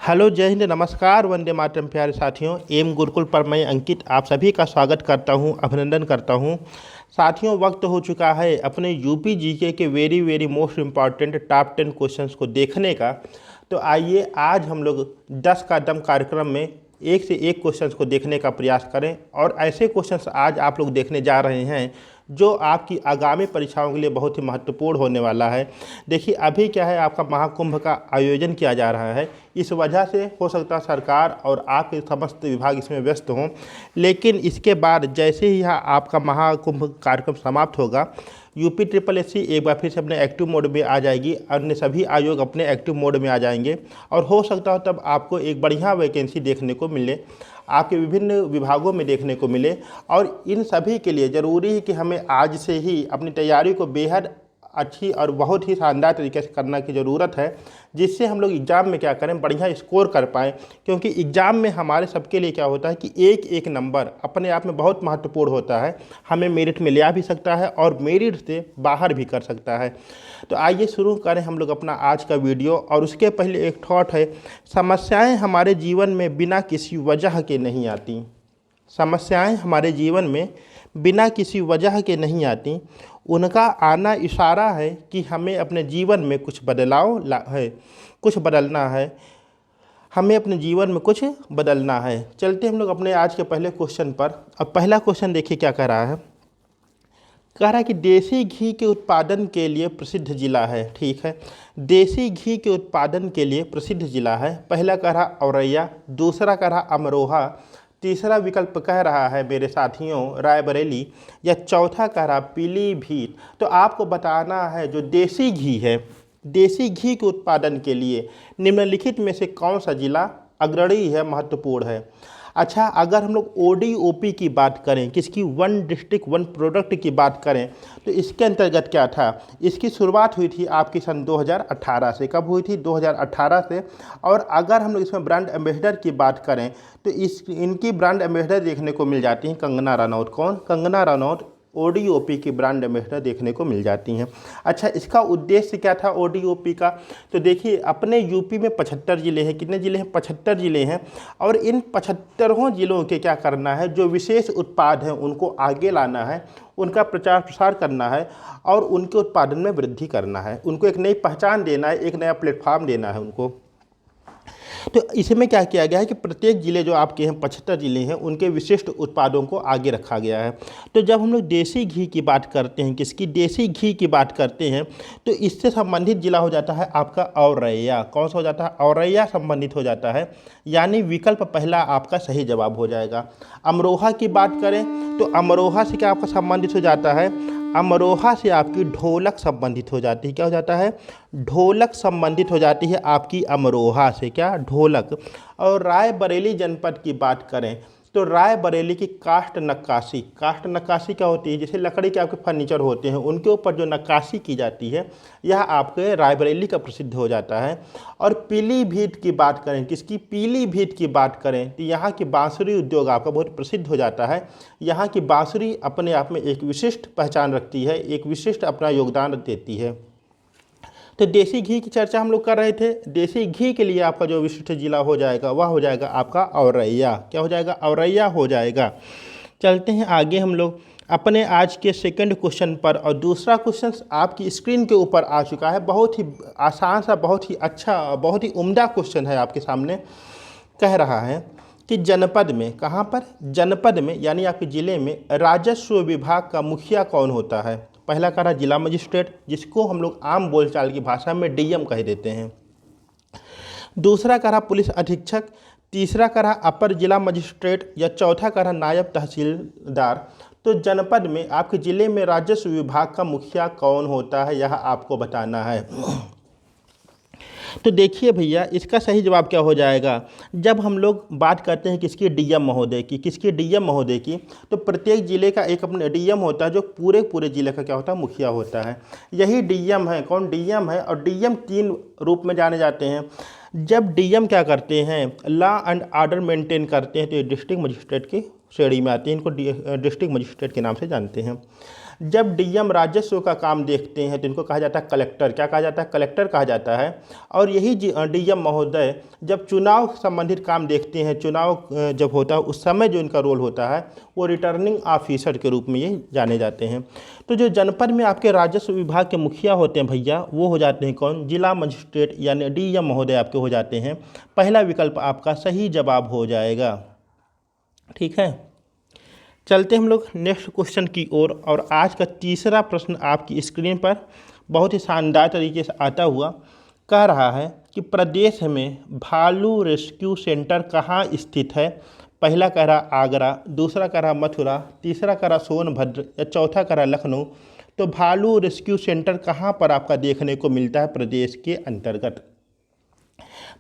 Hello, जय हिंद, नमस्कार, वंदे मातरम। प्यारे साथियों, एम गुरुकुल पर मैं अंकित आप सभी का स्वागत करता हूं, अभिनंदन करता हूं। साथियों, वक्त हो चुका है अपने यूपी जीके के very very most important top 10 questions को देखने का। तो आइए आज हम लोग 10 का दम कार्यक्रम में एक से एक क्वेश्चंस को देखने का प्रयास करें। और ऐसे क्वेश्चंस आज आप लोग देखने जा रहे हैं जो आपकी आगामी परीक्षाओं के लिए बहुत ही महत्वपूर्ण होने वाला है। देखिए, अभी क्या है, आपका महाकुंभ का आयोजन किया जा रहा है। इस वजह से हो सकता है सरकार और आपके समस्त विभाग इसमें व्यस्त हों, लेकिन इसके बाद जैसे ही आपका महाकुंभ कार्यक्रम समाप्त होगा, यूपी ट्रिपल एस सी एक बार फिर से अपने एक्टिव मोड में आ जाएगी, अन्य सभी आयोग अपने एक्टिव मोड में आ जाएंगे और हो सकता हो तब आपको एक बढ़िया वैकेंसी देखने को मिले, आपके विभिन्न विभागों में देखने को मिले। और इन सभी के लिए ज़रूरी है कि हमें आज से ही अपनी तैयारी को बेहद अच्छी और बहुत ही शानदार तरीके से करने की ज़रूरत है, जिससे हम लोग एग्ज़ाम में क्या करें, बढ़िया स्कोर कर पाएँ। क्योंकि एग्ज़ाम में हमारे सबके लिए क्या होता है कि एक एक नंबर अपने आप में बहुत महत्वपूर्ण होता है, हमें मेरिट में ले आ भी सकता है और मेरिट से बाहर भी कर सकता है। तो आइए शुरू करें हम लोग अपना आज का वीडियो। और उसके पहले एक थॉट है, समस्याएँ हमारे जीवन में बिना किसी वजह के नहीं आती। समस्याएं हमारे जीवन में बिना किसी वजह के नहीं आती, उनका आना इशारा है कि हमें अपने जीवन में कुछ बदलाव है, कुछ बदलना है, हमें अपने जीवन में कुछ बदलना है। चलते हम लोग अपने आज के पहले क्वेश्चन पर। अब पहला क्वेश्चन देखिए क्या कह रहा है। कह रहा है कि देसी घी के उत्पादन के लिए प्रसिद्ध जिला है। ठीक है, देसी घी के उत्पादन के लिए प्रसिद्ध जिला है। पहला कह रहा औरैया, दूसरा कह रहा अमरोहा, तीसरा विकल्प कह रहा है मेरे साथियों रायबरेली, या चौथा कह रहा पीलीभीत। तो आपको बताना है जो देसी घी है, देसी घी के उत्पादन के लिए निम्नलिखित में से कौन सा जिला अग्रणी है, महत्वपूर्ण है। अच्छा, अगर हम लोग ODOP की बात करें, किसकी, वन डिस्ट्रिक्ट वन प्रोडक्ट की बात करें, तो इसके अंतर्गत क्या था, इसकी शुरुआत हुई थी आपकी सन 2018 से। कब हुई थी? 2018 से। और अगर हम लोग इसमें ब्रांड एम्बेसडर की बात करें तो इनकी ब्रांड एम्बेसडर देखने को मिल जाती हैं कंगना रनौत। कौन? कंगना रनौत ODOP की ब्रांड एम्बेसडर देखने को मिल जाती हैं। अच्छा, इसका उद्देश्य क्या था ODOP का? तो देखिए, अपने यूपी में 75 ज़िले हैं। कितने ज़िले हैं? 75 ज़िले हैं। और इन 75 ज़िलों के क्या करना है, जो विशेष उत्पाद हैं उनको आगे लाना है, उनका प्रचार प्रसार करना है और उनके उत्पादन में वृद्धि करना है, उनको एक नई पहचान देना है, एक नया प्लेटफॉर्म देना है उनको। तो इसमें क्या किया गया है कि प्रत्येक ज़िले जो आपके हैं 75 ज़िले हैं, उनके विशिष्ट उत्पादों को आगे रखा गया है। तो जब हम लोग देसी घी की बात करते हैं, किसकी, देसी घी की बात करते हैं, तो इससे संबंधित ज़िला हो जाता है आपका औरैया। कौन सा हो जाता है? औरैया संबंधित हो जाता है, यानी विकल्प पहला आपका सही जवाब हो जाएगा। अमरोहा की बात करें तो अमरोहा से क्या आपका संबंधित हो जाता है, अमरोहा से आपकी ढोलक संबंधित हो जाती है। क्या हो जाता है? ढोलक संबंधित हो जाती है आपकी अमरोहा से, क्या, ढोलक। और रायबरेली जनपद की बात करें तो रायबरेली की काष्ठ नक्काशी, काष्ठ नक्काशी क्या होती है, जैसे लकड़ी के आपके फर्नीचर होते हैं उनके ऊपर जो नक्काशी की जाती है, यह आपके रायबरेली का प्रसिद्ध हो जाता है। और पीलीभीत की बात करें, किसकी, पीलीभीत की बात करें तो यहाँ की बांसुरी उद्योग आपका बहुत प्रसिद्ध हो जाता है। यहाँ की बांसुरी अपने आप में एक विशिष्ट पहचान रखती है, एक विशिष्ट अपना योगदान देती है। तो देसी घी की चर्चा हम लोग कर रहे थे। देसी घी के लिए आपका जो विशिष्ट जिला हो जाएगा वह हो जाएगा आपका औरैया। क्या हो जाएगा? औरैया हो जाएगा। चलते हैं आगे हम लोग अपने आज के सेकंड क्वेश्चन पर। और दूसरा क्वेश्चन आपकी स्क्रीन के ऊपर आ चुका है, बहुत ही आसान सा, बहुत ही अच्छा, बहुत ही उम्दा क्वेश्चन है आपके सामने। कह रहा है कि जनपद में, कहाँ पर? जनपद में, यानी आपके ज़िले में राजस्व विभाग का मुखिया कौन होता है। पहला कह रहा जिला मजिस्ट्रेट, जिसको हम लोग आम बोलचाल की भाषा में DM कह देते हैं। दूसरा कह रहा पुलिस अधीक्षक, तीसरा कह रहा अपर जिला मजिस्ट्रेट, या चौथा कह रहा नायब तहसीलदार। तो जनपद में, आपके ज़िले में राजस्व विभाग का मुखिया कौन होता है, यह आपको बताना है। तो देखिए भैया, इसका सही जवाब क्या हो जाएगा। जब हम लोग बात करते हैं किसकी, DM महोदय की, किसकी, DM महोदय की, तो प्रत्येक ज़िले का एक अपना DM होता है जो पूरे पूरे ज़िले का क्या होता है, मुखिया होता है। यही DM है। कौन? DM है। और DM 3 रूप में जाने जाते हैं। जब DM क्या करते हैं, लॉ एंड ऑर्डर मेंटेन करते हैं, तो ये डिस्ट्रिक्ट मजिस्ट्रेट की श्रेणी में आती है, इनको डिस्ट्रिक्ट मजिस्ट्रेट के नाम से जानते हैं। जब डीएम राजस्व का काम देखते हैं तो इनको कहा जाता है कलेक्टर। क्या कहा जाता है? कलेक्टर कहा जाता है। और यही डीएम महोदय जब चुनाव संबंधित काम देखते हैं, चुनाव जब होता है उस समय जो इनका रोल होता है वो रिटर्निंग ऑफिसर के रूप में ये जाने जाते हैं। तो जो जनपद में आपके राजस्व विभाग के मुखिया होते हैं भैया, वो हो जाते हैं कौन? जिला मजिस्ट्रेट यानी डीएम महोदय आपके हो जाते हैं। पहला विकल्प आपका सही जवाब हो जाएगा। ठीक है, चलते हम लोग नेक्स्ट क्वेश्चन की ओर। और आज का तीसरा प्रश्न आपकी स्क्रीन पर बहुत ही शानदार तरीके से आता हुआ कह रहा है कि प्रदेश में भालू रेस्क्यू सेंटर कहाँ स्थित है? पहला कह रहा आगरा, दूसरा कह रहा मथुरा, तीसरा कह रहा सोनभद्र या चौथा कह रहा लखनऊ। तो भालू रेस्क्यू सेंटर कहाँ पर आपका देखने को मिलता है प्रदेश के अंतर्गत?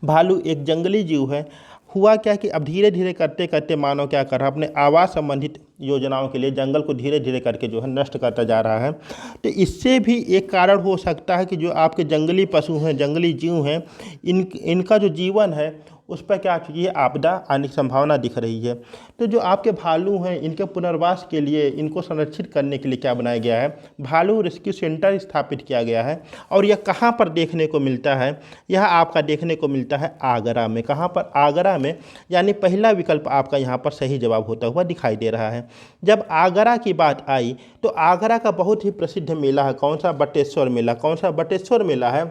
भालू एक जंगली जीव है। हुआ क्या कि अब धीरे धीरे करते करते मानव क्या कर रहा है, अपने आवास संबंधित योजनाओं के लिए जंगल को धीरे धीरे करके जो है नष्ट करता जा रहा है। तो इससे भी एक कारण हो सकता है कि जो आपके जंगली पशु हैं, जंगली जीव हैं, इनका जो जीवन है उस पर क्या चुकी है, आपदा आने की संभावना दिख रही है। तो जो आपके भालू हैं इनके पुनर्वास के लिए, इनको संरक्षित करने के लिए क्या बनाया गया है? भालू रेस्क्यू सेंटर स्थापित किया गया है। और यह कहाँ पर देखने को मिलता है? यह आपका देखने को मिलता है आगरा में। कहाँ पर? आगरा में। यानी पहला विकल्प आपका यहाँ पर सही जवाब होता हुआ दिखाई दे रहा है। जब आगरा की बात आई तो आगरा का बहुत ही प्रसिद्ध मेला है। कौन सा? बटेश्वर मेला। कौन सा? बटेश्वर मेला है।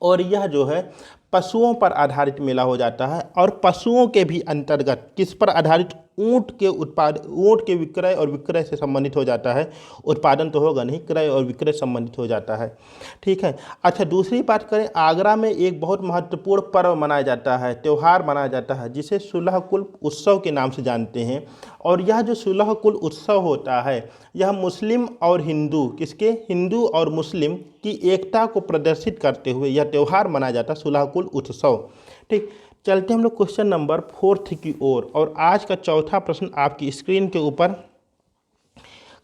और यह जो है पशुओं पर आधारित मेला हो जाता है। और पशुओं के भी अंतर्गत किस पर आधारित? ऊँट के विक्रय और विक्रय से संबंधित हो जाता है। उत्पादन तो होगा नहीं, क्रय और विक्रय संबंधित हो जाता है। ठीक है। अच्छा, दूसरी बात करें, आगरा में एक बहुत महत्वपूर्ण पर्व मनाया जाता है, त्यौहार मनाया जाता है, जिसे सुलह कुल उत्सव के नाम से जानते हैं। और यह जो सुलह कुल उत्सव होता है यह मुस्लिम और हिंदू, किसके? हिंदू और मुस्लिम की एकता को प्रदर्शित करते हुए यह त्यौहार मनाया जाता है, सुलह कुल उत्सव। ठीक, चलते हम लोग क्वेश्चन नंबर 4 की ओर। और आज का चौथा प्रश्न आपकी स्क्रीन के ऊपर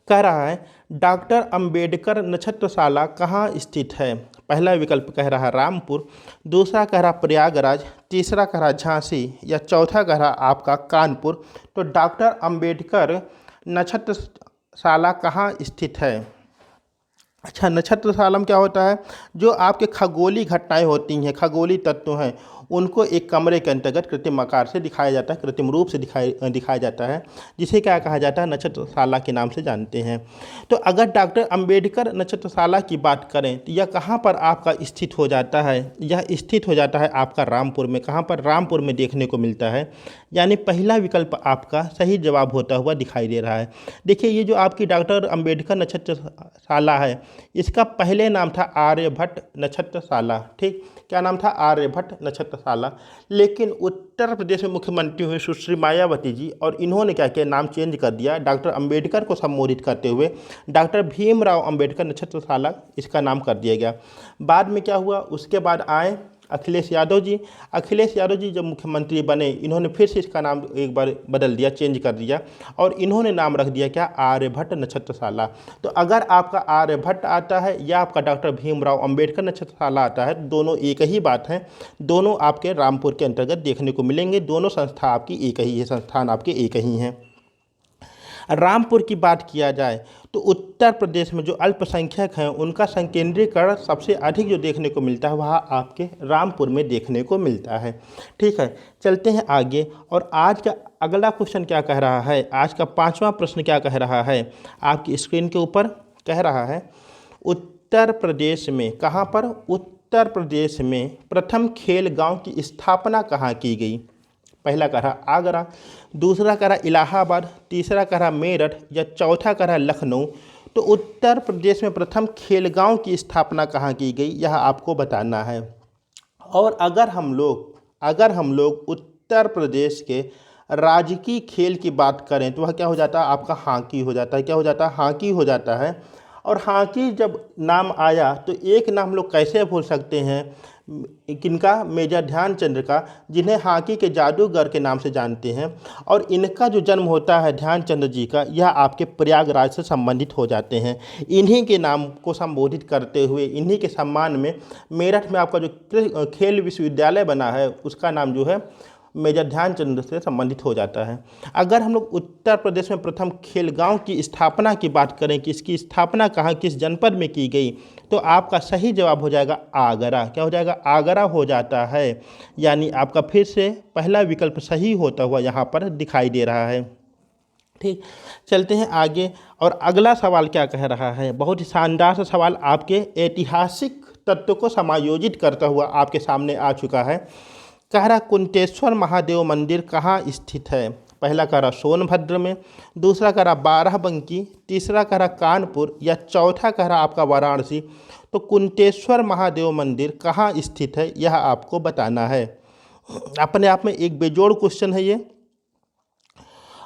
कह रहा है डॉक्टर अंबेडकर नक्षत्रशाला कहाँ स्थित है? पहला विकल्प कह रहा रामपुर, दूसरा कह रहा प्रयागराज, तीसरा कह रहा झांसी या चौथा कह रहा आपका कानपुर। तो डॉक्टर अंबेडकर नक्षत्रशाला कहाँ स्थित है? अच्छा, नक्षत्रशाला में क्या होता है? जो आपके खगोलीय घटनाएं होती हैं, खगोलीय तत्व हैं, उनको एक कमरे के अंतर्गत कृत्रिम आकार से दिखाया जाता है, कृत्रिम रूप से दिखाया जाता है, जिसे क्या कहा जाता है? नक्षत्रशाला के नाम से जानते हैं। तो अगर डॉक्टर अंबेडकर नक्षत्रशाला की बात करें तो यह कहाँ पर आपका स्थित हो जाता है? यह स्थित हो जाता है आपका रामपुर में। कहाँ पर? रामपुर में देखने को मिलता है। यानी पहला विकल्प आपका सही जवाब होता हुआ दिखाई दे रहा है। देखिए, ये जो आपकी डॉक्टर अंबेडकर नक्षत्रशाला है, इसका पहले नाम था आर्यभट्ट नक्षत्रशाला। ठीक, क्या नाम था? आर्यभट्ट नक्षत्रशाला। लेकिन उत्तर प्रदेश में मुख्यमंत्री हुई सुश्री मायावती जी, और इन्होंने क्या किया? नाम चेंज कर दिया। डॉक्टर अंबेडकर को संबोधित करते हुए डॉक्टर भीमराव अंबेडकर नक्षत्रशाला इसका नाम कर दिया गया। बाद में क्या हुआ? उसके बाद आए अखिलेश यादव जी। अखिलेश यादव जी जब मुख्यमंत्री बने, इन्होंने फिर से इसका नाम एक बार बदल दिया, चेंज कर दिया, और इन्होंने नाम रख दिया क्या? आर्यभट्ट नक्षत्रशाला। तो अगर आपका आर्यभट्ट आता है या आपका डॉक्टर भीमराव अंबेडकर नक्षत्रशाला आता है, दोनों एक ही बात है। दोनों आपके रामपुर के अंतर्गत देखने को मिलेंगे। दोनों संस्था आपकी एक ही है, संस्थान आपके एक ही हैं। रामपुर की बात किया जाए तो उत्तर प्रदेश में जो अल्पसंख्यक हैं उनका संकेंद्रीकरण सबसे अधिक जो देखने को मिलता है वह आपके रामपुर में देखने को मिलता है। ठीक है, चलते हैं आगे। और आज का अगला क्वेश्चन क्या कह रहा है? आज का 5वां प्रश्न क्या कह रहा है? आपकी स्क्रीन के ऊपर कह रहा है उत्तर प्रदेश में, कहाँ पर? उत्तर प्रदेश में प्रथम खेल गाँव की स्थापना कहाँ की गई? पहला कह रहा आगरा, दूसरा कह रहा इलाहाबाद, तीसरा कह रहा मेरठ या चौथा कह रहा लखनऊ। तो उत्तर प्रदेश में प्रथम खेलगांव की स्थापना कहाँ की गई, यह आपको बताना है। और अगर हम लोग उत्तर प्रदेश के राजकीय खेल की बात करें तो वह क्या हो जाता है? आपका हॉकी हो जाता है। क्या हो जाता है? हॉकी हो जाता है। और हॉकी जब नाम आया तो एक नाम लोग कैसे भूल सकते हैं? किनका? मेजर ध्यानचंद का, जिन्हें हॉकी के जादूगर के नाम से जानते हैं। और इनका जो जन्म होता है ध्यानचंद जी का, यह आपके प्रयागराज से संबंधित हो जाते हैं। इन्हीं के नाम को संबोधित करते हुए, इन्हीं के सम्मान में मेरठ में आपका जो खेल विश्वविद्यालय बना है उसका नाम जो है मेजर ध्यानचंद से संबंधित हो जाता है। अगर हम लोग उत्तर प्रदेश में प्रथम खेलगांव की स्थापना की बात करें कि इसकी स्थापना कहाँ किस जनपद में की गई, तो आपका सही जवाब हो जाएगा आगरा। क्या हो जाएगा? आगरा हो जाता है। यानी आपका फिर से पहला विकल्प सही होता हुआ यहाँ पर दिखाई दे रहा है। ठीक, चलते हैं आगे। और अगला सवाल क्या कह रहा है? बहुत ही शानदार सा सवाल आपके ऐतिहासिक तत्व को समायोजित करता हुआ आपके सामने आ चुका है। कह रहा कुंतेश्वर महादेव मंदिर कहाँ स्थित है? पहला कह रहा सोनभद्र में, दूसरा कह रहा बाराबंकी, तीसरा कह रहा कानपुर, या चौथा कह रहा आपका वाराणसी। तो कुंतेश्वर महादेव मंदिर कहाँ स्थित है यह आपको बताना है। अपने आप में एक बेजोड़ क्वेश्चन है ये।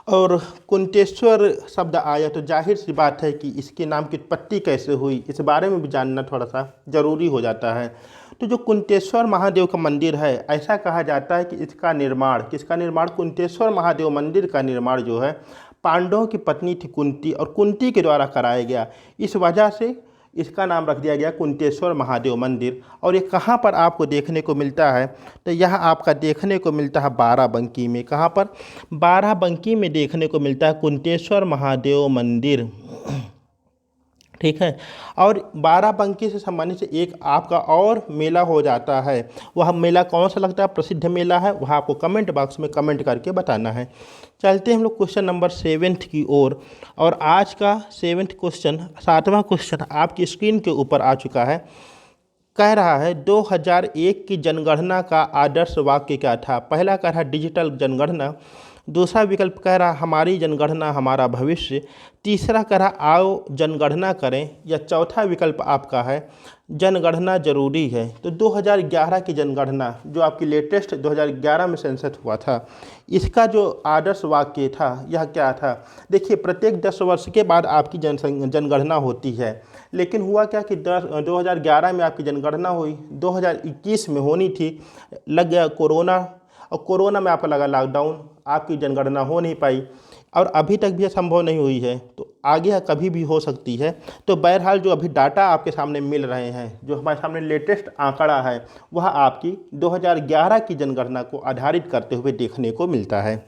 और कुंतेश्वर शब्द आया तो जाहिर सी बात है कि इसके नाम की उत्पत्ति कैसे हुई, इस बारे में भी जानना थोड़ा सा ज़रूरी हो जाता है। तो जो कुंतेश्वर महादेव का मंदिर है, ऐसा कहा जाता है कि इसका निर्माण, किसका निर्माण? कुंतेश्वर महादेव मंदिर का निर्माण जो है पांडवों की पत्नी थी कुंती, और कुंती के द्वारा कराया गया। इस वजह से इसका नाम रख दिया गया कुंतेश्वर महादेव मंदिर। और ये कहाँ पर आपको देखने को मिलता है? तो यह आपका देखने को मिलता है बाराबंकी में। कहाँ पर? बाराबंकी में देखने को मिलता है कुंतेश्वर महादेव मंदिर। ठीक है। और बाराबंकी से संबंधित एक आपका और मेला हो जाता है। वह मेला कौन सा लगता है, प्रसिद्ध मेला है, वह आपको कमेंट बॉक्स में कमेंट करके बताना है। चलते हैं हम लोग क्वेश्चन नंबर 7 की ओर। और आज का 7वां क्वेश्चन, 7वां क्वेश्चन आपकी स्क्रीन के ऊपर आ चुका है। कह रहा है 2001 की जनगणना का आदर्श वाक्य क्या था? पहला कह रहा है डिजिटल जनगणना, दूसरा विकल्प कह रहा हमारी जनगणना हमारा भविष्य, तीसरा कह रहा आओ जनगणना करें, या चौथा विकल्प आपका है जनगणना जरूरी है। तो 2011 की जनगणना जो आपकी लेटेस्ट 2011 में सेंसस हुआ था, इसका जो आदर्श वाक्य था यह क्या था? देखिए, प्रत्येक 10 वर्ष के बाद आपकी जनगणना होती है, लेकिन हुआ क्या कि 2011 में आपकी जनगणना हुई, 2021 में होनी थी, लग गया कोरोना, और कोरोना में आपका लगा लॉकडाउन, आपकी जनगणना हो नहीं पाई, और अभी तक भी यह संभव नहीं हुई है। तो आगे कभी भी हो सकती है। तो बहरहाल जो अभी डाटा आपके सामने मिल रहे हैं, जो हमारे सामने लेटेस्ट आंकड़ा है, वह आपकी 2011 की जनगणना को आधारित करते हुए देखने को मिलता है।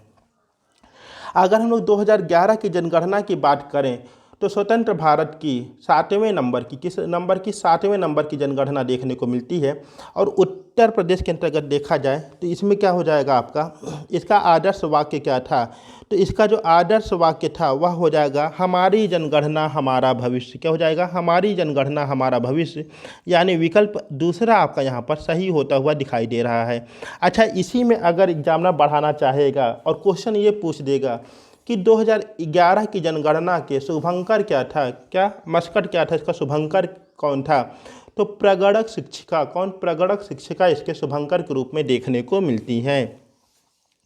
अगर हम लोग 2011 की जनगणना की बात करें तो स्वतंत्र भारत की 7वें नंबर की, किस नंबर की? 7वें नंबर की जनगणना देखने को मिलती है। और उत्तर प्रदेश के अंतर्गत देखा जाए तो इसमें क्या हो जाएगा आपका, इसका आदर्श वाक्य क्या था? तो इसका जो आदर्श वाक्य था वह हो जाएगा हमारी जनगणना हमारा भविष्य। क्या हो जाएगा? हमारी जनगणना हमारा भविष्य। यानी विकल्प दूसरा आपका यहाँ पर सही होता हुआ दिखाई दे रहा है। अच्छा, इसी में अगर एग्जामिनर बढ़ाना चाहेगा और क्वेश्चन ये पूछ देगा कि 2011 की जनगणना के शुभंकर क्या था, क्या मस्कट क्या था, इसका शुभंकर कौन था? तो प्रगणक शिक्षिका। कौन? प्रगणक शिक्षिका इसके शुभंकर के रूप में देखने को मिलती हैं।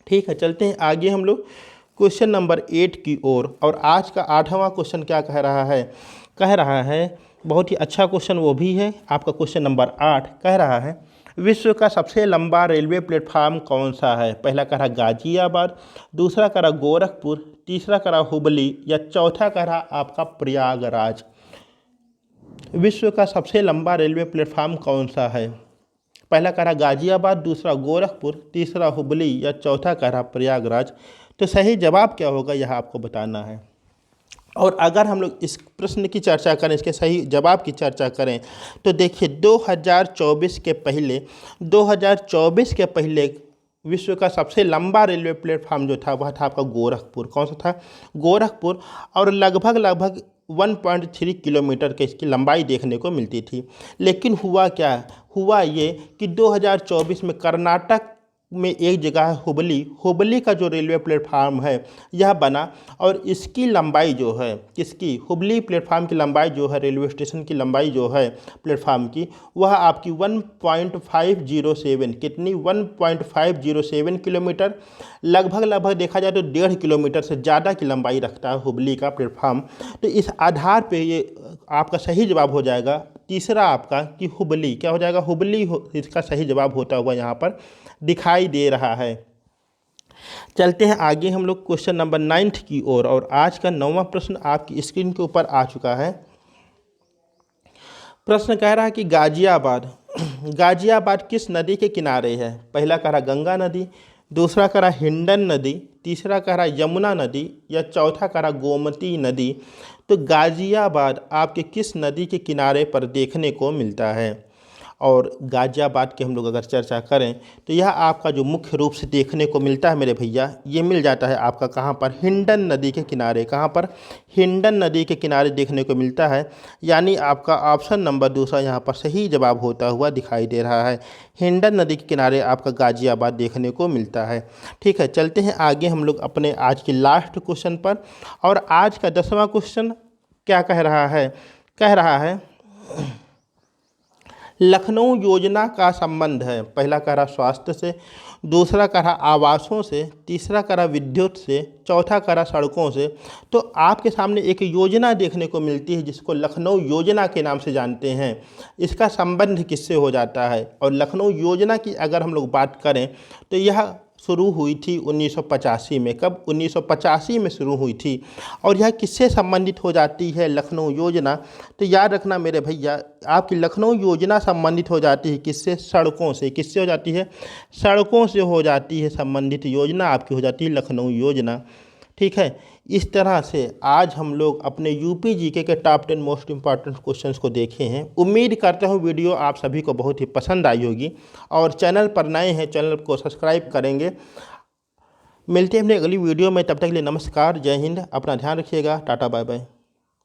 ठीक है, चलते हैं आगे हम लोग क्वेश्चन नंबर 8 की ओर। और आज का 8वां क्वेश्चन क्या कह रहा है? कह रहा है, बहुत ही अच्छा क्वेश्चन वो भी है, आपका क्वेश्चन नंबर 8 कह रहा है विश्व का सबसे लंबा रेलवे प्लेटफार्म कौन सा है? पहला कह रहा गाजियाबाद, दूसरा कह रहा गोरखपुर, तीसरा कह रहा हुबली, या चौथा कह रहा आपका प्रयागराज। विश्व का सबसे लंबा रेलवे प्लेटफार्म कौन सा है? पहला कह रहा गाजियाबाद, दूसरा गोरखपुर, तीसरा हुबली, या चौथा कह रहा प्रयागराज। तो सही जवाब क्या होगा यह आपको बताना है। और अगर हम लोग इस प्रश्न की चर्चा करें, इसके सही जवाब की चर्चा करें, तो देखिए 2024 के पहले विश्व का सबसे लंबा रेलवे प्लेटफार्म जो था वह था आपका गोरखपुर। कौन सा था? गोरखपुर। और लगभग 1.3 किलोमीटर की इसकी लंबाई देखने को मिलती थी। लेकिन हुआ क्या? हुआ ये कि 2024 में कर्नाटक में एक जगह है हुबली, हुबली का जो रेलवे प्लेटफार्म है यह बना, और इसकी लंबाई जो है, किसकी? हुबली प्लेटफार्म की लंबाई जो है, रेलवे स्टेशन की लंबाई जो है प्लेटफार्म की, वह आपकी 1.507, कितनी? 1.507 किलोमीटर। लगभग देखा जाए तो 1.5 किलोमीटर से ज़्यादा की लंबाई रखता है हुबली का प्लेटफार्म। तो इस आधार पे ये आपका सही जवाब हो जाएगा तीसरा आपका कि हुबली। क्या हो जाएगा? हुबली इसका सही जवाब होता हुआ यहाँ पर दिखाई दे रहा है। चलते हैं आगे हम लोग क्वेश्चन नंबर 9 की ओर। और आज का 9वां प्रश्न आपकी स्क्रीन के ऊपर आ चुका है। प्रश्न कह रहा है कि गाजियाबाद किस नदी के किनारे है? पहला कह रहा गंगा नदी, दूसरा कह रहा हिंडन नदी, तीसरा कह रहा यमुना नदी, या चौथा कह रहा गोमती नदी। तो गाज़ियाबाद आपके किस नदी के किनारे पर देखने को मिलता है? और गाज़ियाबाद की हम लोग अगर चर्चा करें तो यह आपका जो मुख्य रूप से देखने को मिलता है मेरे भैया, ये मिल जाता है आपका कहाँ पर? हिंडन नदी के किनारे। कहाँ पर? हिंडन नदी के किनारे देखने को मिलता है। यानी आपका ऑप्शन नंबर दूसरा यहाँ पर सही जवाब होता हुआ दिखाई दे रहा है। हिंडन नदी के किनारे आपका गाज़ियाबाद देखने को मिलता है। ठीक है, चलते हैं आगे हम लोग अपने आज के लास्ट क्वेश्चन पर। और आज का 10वां क्वेश्चन क्या कह रहा है? कह रहा है लखनऊ योजना का संबंध है। पहला कह रहा स्वास्थ्य से, दूसरा कह रहा आवासों से, तीसरा कह रहा विद्युत से, चौथा कह रहा सड़कों से। तो आपके सामने एक योजना देखने को मिलती है जिसको लखनऊ योजना के नाम से जानते हैं। इसका संबंध किससे हो जाता है? और लखनऊ योजना की अगर हम लोग बात करें तो यह शुरू हुई थी 1985 में। कब? 1985 में शुरू हुई थी। और यह किससे संबंधित हो जाती है लखनऊ योजना? तो याद रखना मेरे भैया, आपकी लखनऊ योजना संबंधित हो जाती है किससे? सड़कों से। किससे हो जाती है? सड़कों से हो जाती है संबंधित योजना आपकी हो जाती है लखनऊ योजना। ठीक है, इस तरह से आज हम लोग अपने यूपी जीके के टॉप 10 मोस्ट इंपॉर्टेंट क्वेश्चंस को देखे हैं। उम्मीद करता हूँ वीडियो आप सभी को बहुत ही पसंद आई होगी। और चैनल पर नए हैं, चैनल को सब्सक्राइब करेंगे। मिलते हैं अपने अगली वीडियो में, तब तक के लिए नमस्कार, जय हिंद, अपना ध्यान रखिएगा, टाटा बाय बाय।